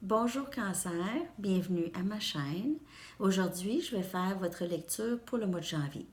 Bonjour Cancer, bienvenue à ma chaîne. Aujourd'hui, je vais faire votre lecture pour le mois de janvier.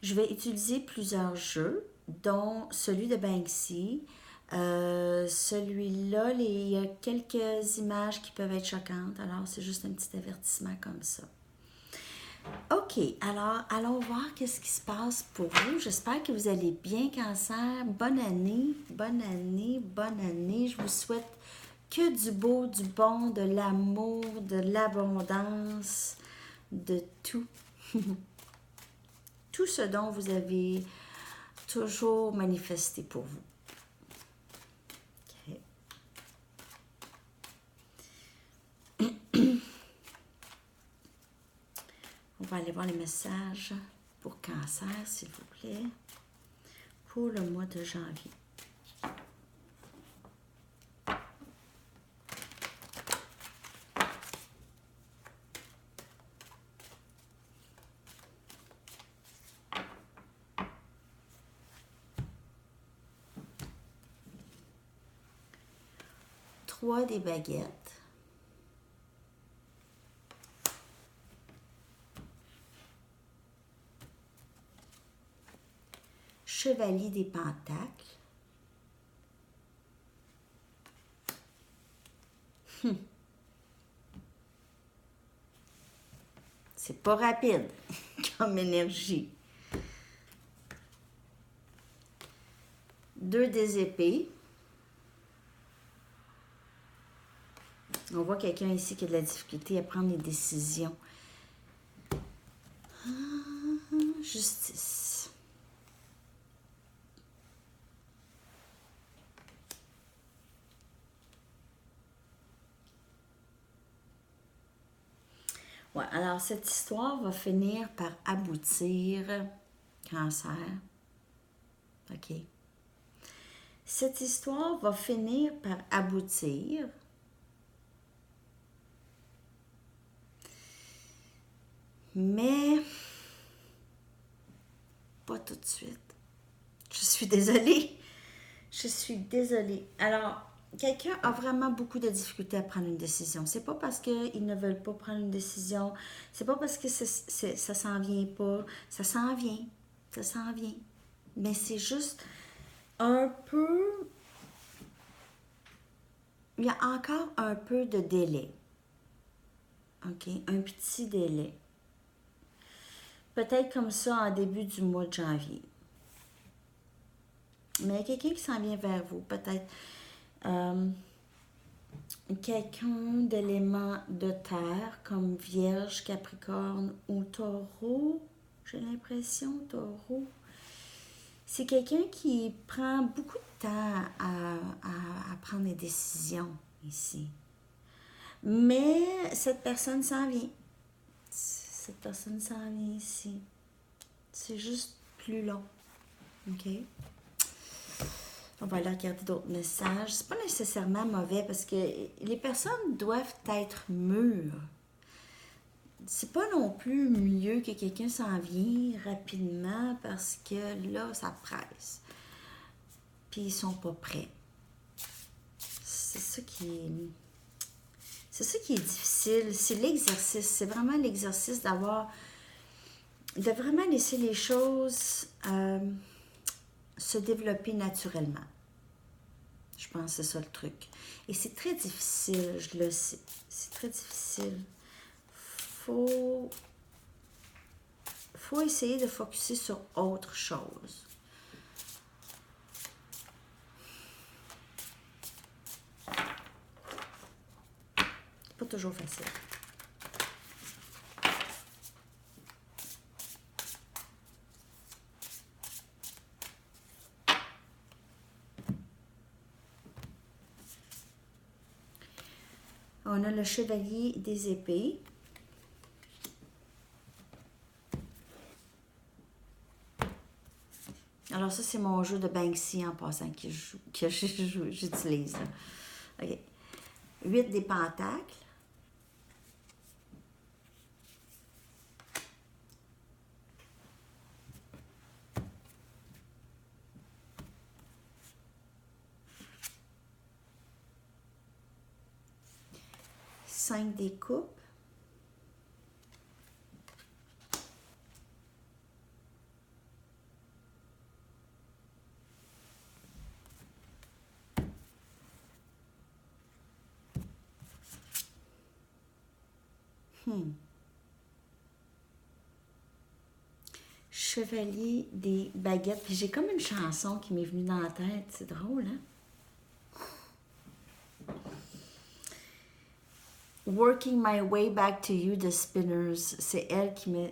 Je vais utiliser plusieurs jeux, dont celui de Banksy. Celui-là, il y a quelques images qui peuvent être choquantes, alors c'est juste un petit avertissement comme ça. OK, alors allons voir qu'est-ce qui se passe pour vous. J'espère que vous allez bien, Cancer. Bonne année, bonne année, bonne année. Je vous souhaite que du beau, du bon, de l'amour, de l'abondance, de tout. Tout ce dont vous avez toujours manifesté pour vous. OK. On va aller voir les messages pour Cancer, s'il vous plaît, pour le mois de janvier. Trois des baguettes. Chevalier des pentacles. C'est pas rapide comme énergie. Deux des épées. On voit quelqu'un ici qui a de la difficulté à prendre des décisions. Justice. Ouais, alors cette histoire va finir par aboutir, Cancer. OK. Cette histoire va finir par aboutir. Mais pas tout de suite. Je suis désolée. Je suis désolée. Alors, quelqu'un a vraiment beaucoup de difficultés à prendre une décision. C'est pas parce qu'ils ne veulent pas prendre une décision. C'est pas parce que ça s'en vient pas. Ça s'en vient. Ça s'en vient. Mais c'est juste un peu... Il y a encore un peu de délai. OK? Un petit délai. Peut-être comme ça en début du mois de janvier. Mais il y a quelqu'un qui s'en vient vers vous. Peut-être quelqu'un d'éléments de terre comme Vierge, Capricorne ou Taureau. J'ai l'impression, Taureau. C'est quelqu'un qui prend beaucoup de temps à prendre des décisions ici. Mais cette personne s'en vient. Cette personne s'en vient ici. C'est juste plus long. OK? On va aller regarder d'autres messages. C'est pas nécessairement mauvais parce que les personnes doivent être mûres. C'est pas non plus mieux que quelqu'un s'en vient rapidement parce que là, ça presse. Puis ils sont pas prêts. C'est ça qui est difficile. C'est l'exercice. C'est vraiment l'exercice de vraiment laisser les choses se développer naturellement. Je pense que c'est ça le truc. Et c'est très difficile, je le sais. C'est très difficile. Faut essayer de focusser sur autre chose. C'est pas toujours facile. On a le chevalier des épées. Alors ça, c'est mon jeu de Banksy en passant que j'utilise. OK. 8 des pentacles. 5 des coupes. Chevalier des baguettes. Puis j'ai comme une chanson qui m'est venue dans la tête. C'est drôle, hein? Working My Way Back to You de Spinners. C'est elle qui m'a...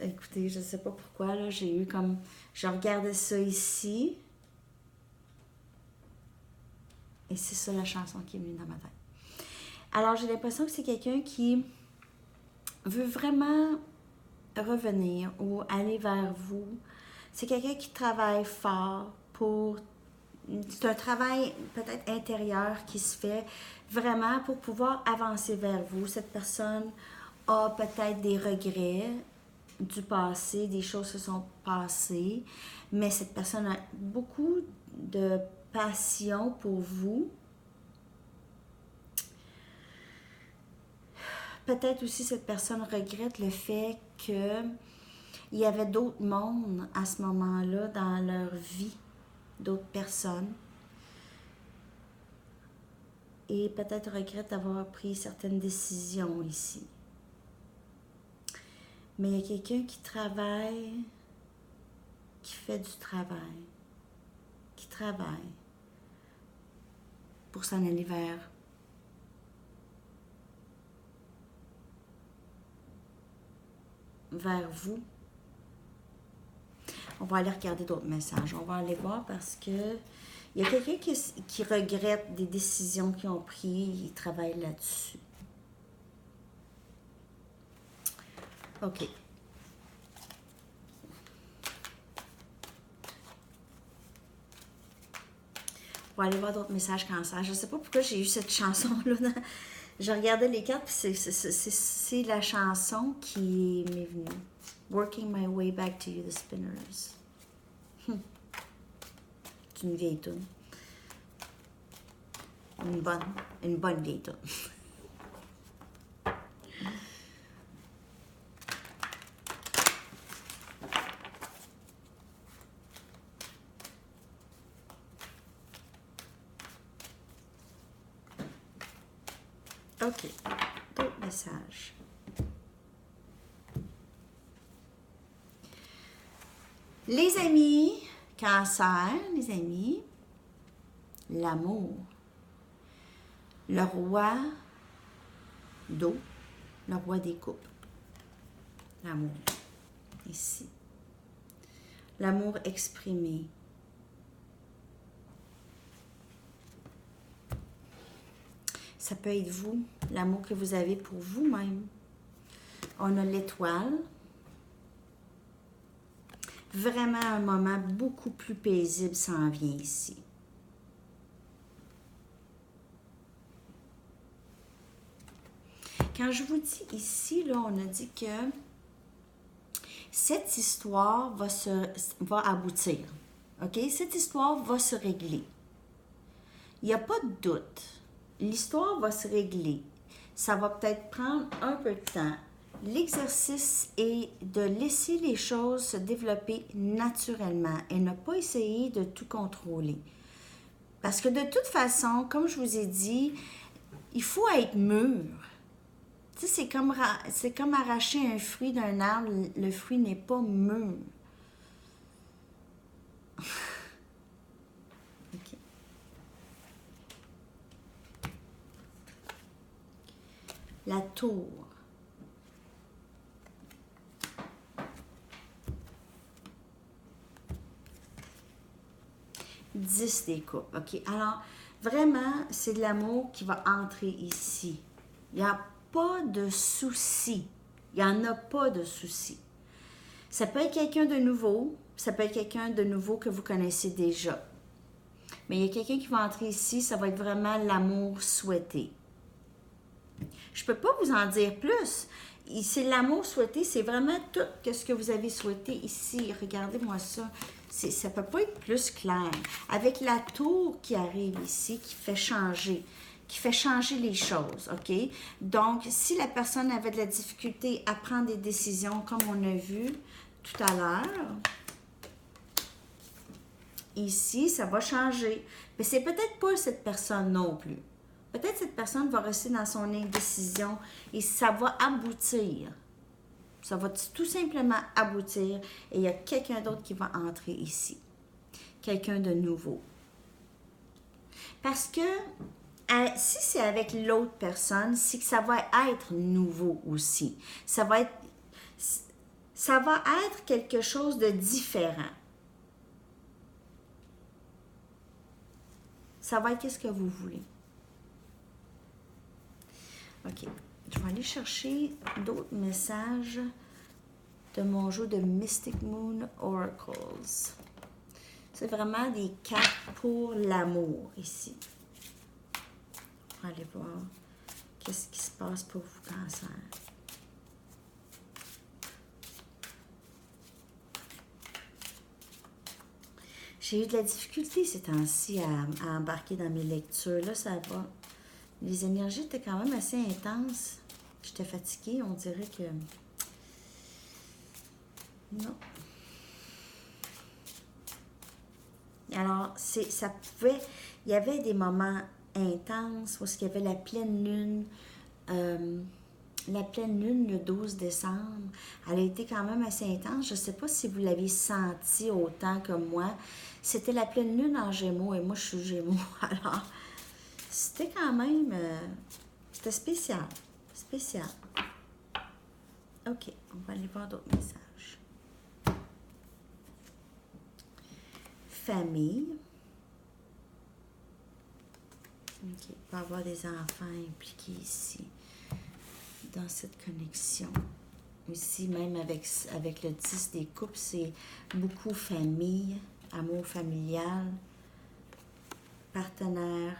Écoutez, je ne sais pas pourquoi, là, j'ai eu comme... Je regardais ça ici. Et c'est ça la chanson qui est venue dans ma tête. Alors, j'ai l'impression que c'est quelqu'un qui veut vraiment revenir ou aller vers vous. C'est quelqu'un qui travaille fort pour... C'est un travail peut-être intérieur qui se fait vraiment pour pouvoir avancer vers vous. Cette personne a peut-être des regrets du passé, des choses se sont passées, mais cette personne a beaucoup de passion pour vous. Peut-être aussi cette personne regrette le fait qu'il y avait d'autres mondes à ce moment-là dans leur vie, d'autres personnes. Et peut-être regrette d'avoir pris certaines décisions ici. Mais il y a quelqu'un qui travaille, qui fait du travail, qui travaille pour s'en aller vers vous. On va aller regarder d'autres messages. On va aller voir parce que il y a quelqu'un qui regrette des décisions qu'ils ont prises. Il travaille là-dessus. OK. On va aller voir d'autres messages cancer. Je ne sais pas pourquoi j'ai eu cette chanson-là. Je regardais les cartes, puis c'est la chanson qui m'est venue. Working My Way Back to You, The Spinners. C'est une vieille toune. Une bonne vieille toune. OK. D'autres messages. Les amis, cancer, les amis, l'amour, le roi d'eau, le roi des coupes, l'amour, ici, l'amour exprimé. Ça peut être vous, l'amour que vous avez pour vous-même. On a l'étoile. Vraiment un moment beaucoup plus paisible s'en vient ici. Quand je vous dis ici, là, on a dit que cette histoire va aboutir. OK? Cette histoire va se régler. Il n'y a pas de doute. L'histoire va se régler. Ça va peut-être prendre un peu de temps. L'exercice est de laisser les choses se développer naturellement et ne pas essayer de tout contrôler. Parce que de toute façon, comme je vous ai dit, il faut être mûr. Tu sais, c'est comme arracher un fruit d'un arbre, le fruit n'est pas mûr. OK. La tour. 10 des coupes. OK. Alors, vraiment, c'est de l'amour qui va entrer ici. Il n'y a pas de souci. Il n'y en a pas de souci. Ça peut être quelqu'un de nouveau. Ça peut être quelqu'un de nouveau que vous connaissez déjà. Mais il y a quelqu'un qui va entrer ici. Ça va être vraiment l'amour souhaité. Je ne peux pas vous en dire plus. C'est l'amour souhaité. C'est vraiment tout ce que vous avez souhaité ici. Regardez-moi ça. Ça ne peut pas être plus clair. Avec la tour qui arrive ici, qui fait changer. qui fait changer les choses, OK? Donc, si la personne avait de la difficulté à prendre des décisions, comme on a vu tout à l'heure, ici, ça va changer. Mais c'est peut-être pas cette personne non plus. Peut-être cette personne va rester dans son indécision et ça va aboutir. Ça va tout simplement aboutir et il y a quelqu'un d'autre qui va entrer ici. Quelqu'un de nouveau. Parce que si c'est avec l'autre personne, c'est que ça va être nouveau aussi. Ça va être quelque chose de différent. Ça va être qu'est-ce que vous voulez. OK. Je vais aller chercher d'autres messages de mon jeu de Mystic Moon Oracles. C'est vraiment des cartes pour l'amour ici. On va aller voir qu'est-ce qui se passe pour vous, Cancer. J'ai eu de la difficulté ces temps-ci à embarquer dans mes lectures. Là, ça va. Les énergies étaient quand même assez intenses. J'étais fatiguée, on dirait que... Non. Alors, ça pouvait... Il y avait des moments intenses où il y avait la pleine lune. La pleine lune, le 12 décembre, elle a été quand même assez intense. Je ne sais pas si vous l'avez senti autant que moi. C'était la pleine lune en Gémeaux et moi, je suis Gémeaux. Alors, c'était quand même... c'était spécial. Spécial. OK, on va aller voir d'autres messages. Famille. OK, il peut y avoir des enfants impliqués ici, dans cette connexion. Ici, même avec le 10 des coupes, c'est beaucoup famille, amour familial, partenaire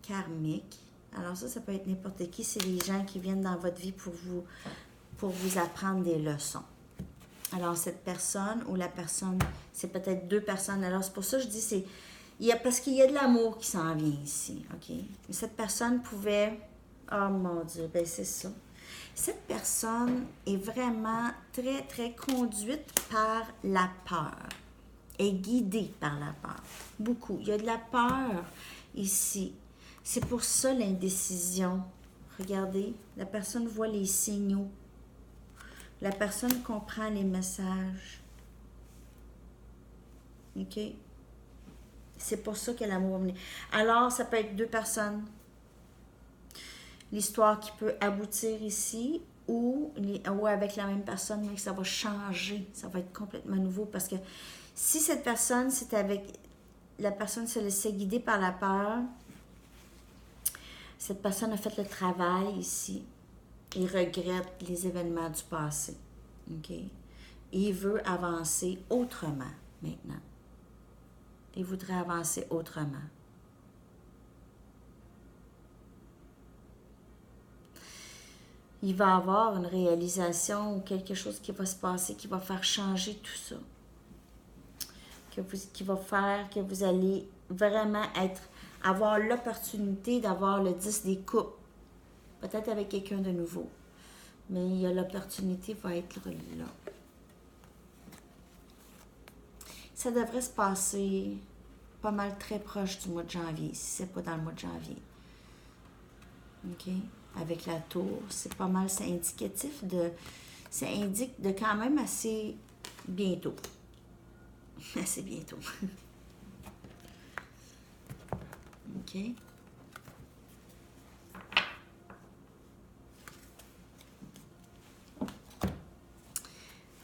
karmique. Alors ça peut être n'importe qui. C'est les gens qui viennent dans votre vie pour vous apprendre des leçons. Alors, cette personne ou la personne, c'est peut-être deux personnes. Alors, c'est pour ça que je dis, parce qu'il y a de l'amour qui s'en vient ici, OK? Mais cette personne pouvait... Oh mon Dieu, ben c'est ça. Cette personne est vraiment très, très conduite par la peur. Est guidée par la peur. Beaucoup. Il y a de la peur ici. C'est pour ça l'indécision. Regardez, la personne voit les signaux. La personne comprend les messages. OK? C'est pour ça que l'amour va venir. Alors, ça peut être deux personnes. L'histoire qui peut aboutir ici ou avec la même personne, mais que ça va changer. Ça va être complètement nouveau parce que si cette personne, c'est avec... La personne se laissait guider par la peur, cette personne a fait le travail ici. Il regrette les événements du passé. OK? Il veut avancer autrement maintenant. Il voudrait avancer autrement. Il va avoir une réalisation ou quelque chose qui va se passer qui va faire changer tout ça. Qui va faire que vous allez vraiment avoir l'opportunité d'avoir le 10 des coupes. Peut-être avec quelqu'un de nouveau. Mais l'opportunité va être là. Ça devrait se passer pas mal très proche du mois de janvier, si c'est pas dans le mois de janvier. OK? Avec la tour, c'est pas mal, c'est indicatif de... Ça indique de quand même assez bientôt. Assez bientôt. OK?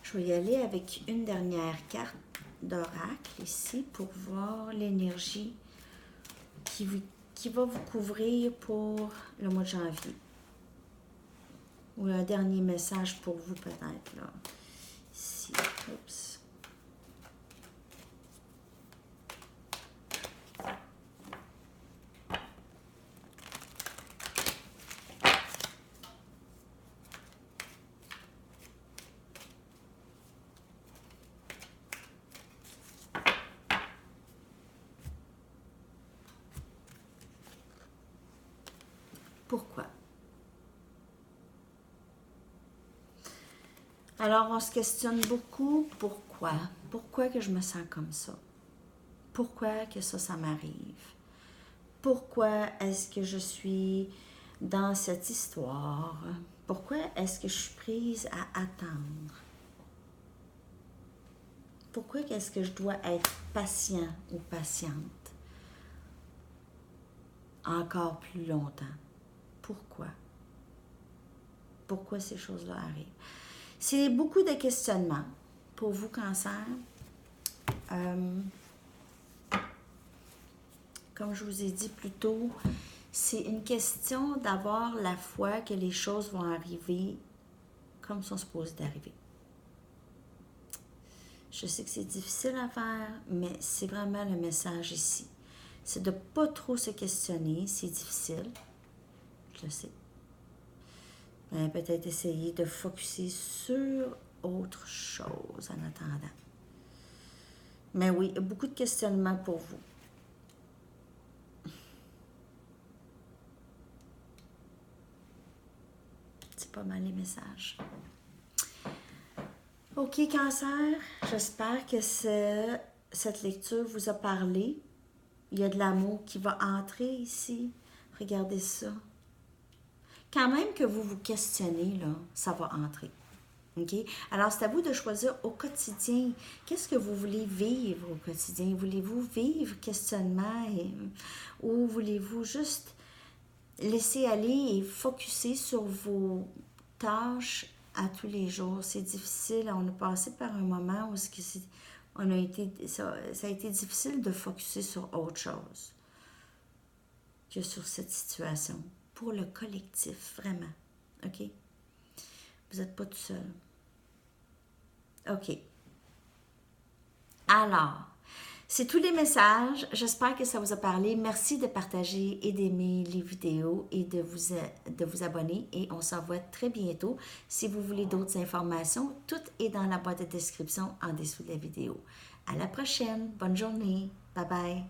Je vais y aller avec une dernière carte d'oracle ici pour voir l'énergie qui va vous couvrir pour le mois de janvier. Ou un dernier message pour vous peut-être là. Ici, oups. Pourquoi? Alors, on se questionne beaucoup. Pourquoi? Pourquoi que je me sens comme ça? Pourquoi que ça m'arrive? Pourquoi est-ce que je suis dans cette histoire? Pourquoi est-ce que je suis prise à attendre? Pourquoi est-ce que je dois être patient ou patiente encore plus longtemps? Pourquoi? Pourquoi ces choses-là arrivent? C'est beaucoup de questionnements pour vous, Cancer. Comme je vous ai dit plus tôt, c'est une question d'avoir la foi que les choses vont arriver comme sont supposées d'arriver. Je sais que c'est difficile à faire, mais c'est vraiment le message ici. C'est de ne pas trop se questionner, c'est difficile, je le sais. Mais peut-être essayer de focusser sur autre chose en attendant. Mais oui, il y a beaucoup de questionnements pour vous. C'est pas mal les messages. Ok, Cancer, j'espère que cette lecture vous a parlé. Il y a de l'amour qui va entrer ici. Regardez ça. Quand même que vous vous questionnez, là, ça va entrer. OK? Alors, c'est à vous de choisir au quotidien. Qu'est-ce que vous voulez vivre au quotidien? Voulez-vous vivre questionnement ou voulez-vous juste laisser aller et focuser sur vos tâches à tous les jours? C'est difficile. On a passé par un moment où ça a été difficile de focuser sur autre chose que sur cette situation. Pour le collectif, vraiment. OK? Vous n'êtes pas tout seul. OK. Alors, c'est tous les messages. J'espère que ça vous a parlé. Merci de partager et d'aimer les vidéos et de vous abonner. Et on se revoit très bientôt. Si vous voulez d'autres informations, tout est dans la boîte de description en dessous de la vidéo. À la prochaine. Bonne journée. Bye bye.